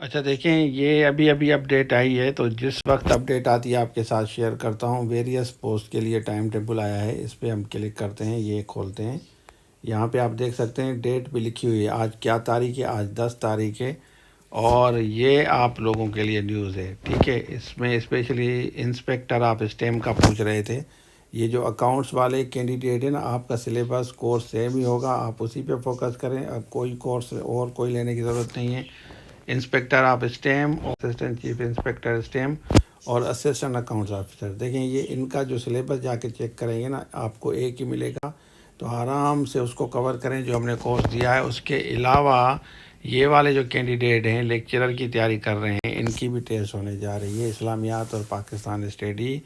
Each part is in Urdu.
اچھا دیکھیں، یہ ابھی ابھی اپڈیٹ آئی ہے، تو جس وقت اپڈیٹ آتی ہے آپ کے ساتھ شیئر کرتا ہوں۔ ویریس پوسٹ کے لیے ٹائم ٹیبل آیا ہے، اس پہ ہم کلک کرتے ہیں، یہ کھولتے ہیں۔ یہاں پہ آپ دیکھ سکتے ہیں ڈیٹ بھی لکھی ہوئی ہے، آج کیا تاریخ ہے، آج 10 تاریخ ہے۔ اور یہ آپ لوگوں کے لیے نیوز ہے، ٹھیک ہے۔ اس میں اسپیشلی انسپیکٹر آف اسٹیم کا پوچھ رہے تھے۔ یہ جو اکاؤنٹس والے کینڈیڈیٹ ہیں نا، آپ کا سلیبس کورس سیم ہی ہوگا، آپ اسی پہ فوکس کریں، اب کوئی کورس اور کوئی لینے کی ضرورت نہیں ہے۔ انسپیکٹر آف اسٹیم اور اسسٹنٹ چیف انسپیکٹر اسٹیم اور اسسٹنٹ اکاؤنٹس آفیسر، دیکھیں یہ ان کا جو سلیبس جا کے چیک کریں گے نا، آپ کو ایک ہی ملے گا، تو آرام سے اس کو کور کریں جو ہم نے کورس دیا ہے۔ اس کے علاوہ یہ والے جو کینڈیڈیٹ ہیں لیکچرر کی تیاری کر رہے ہیں، ان کی بھی ٹیسٹ ہونے جا رہی ہے، اسلامیات اور پاکستان اسٹڈی۔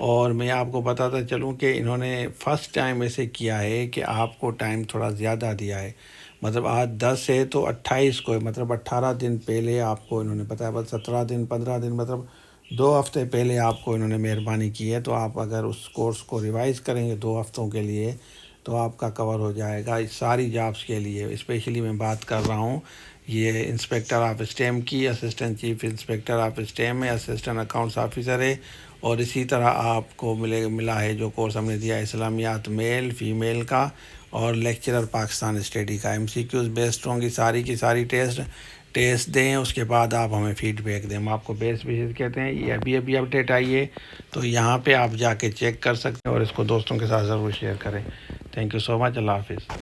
اور میں آپ کو بتاتا چلوں کہ انہوں نے فرسٹ ٹائم ایسے کیا ہے کہ آپ کو ٹائم تھوڑا زیادہ دیا ہے، مطلب آج 10 ہے تو 28 کو ہے، مطلب 18 دن پہلے آپ کو انہوں نے بتایا، بس 17 دن 15 دن، مطلب 2 ہفتے پہلے آپ کو انہوں نے مہربانی کی ہے۔ تو آپ اگر اس کورس کو ریوائز کریں گے 2 ہفتوں کے لیے تو آپ کا کور ہو جائے گا۔ اس ساری جابس کے لیے اسپیشلی میں بات کر رہا ہوں، یہ انسپیکٹر آف اسٹیم کی، assistant chief inspector of steam ہے، اسسٹنٹ اکاؤنٹس آفیسر ہے، اور اسی طرح آپ کو ملا ہے جو کورس ہم نے دیا ہے اسلامیات میل فیمیل کا، اور لیکچرر پاکستان اسٹڈی کا۔ ایم سی کیوز بیسڈ ہوں گی ساری کی ساری، ٹیسٹ دیں، اس کے بعد آپ ہمیں فیڈ بیک دیں، ہم آپ کو بیس بیسز کہتے ہیں۔ یہ ابھی ابھی اپڈیٹ آئی ہے، تو یہاں پہ آپ جا کے چیک کر سکتے ہیں، اور اس کو دوستوں کے ساتھ ضرور شیئر کریں۔ تھینک یو سو مچ، اللہ حافظ۔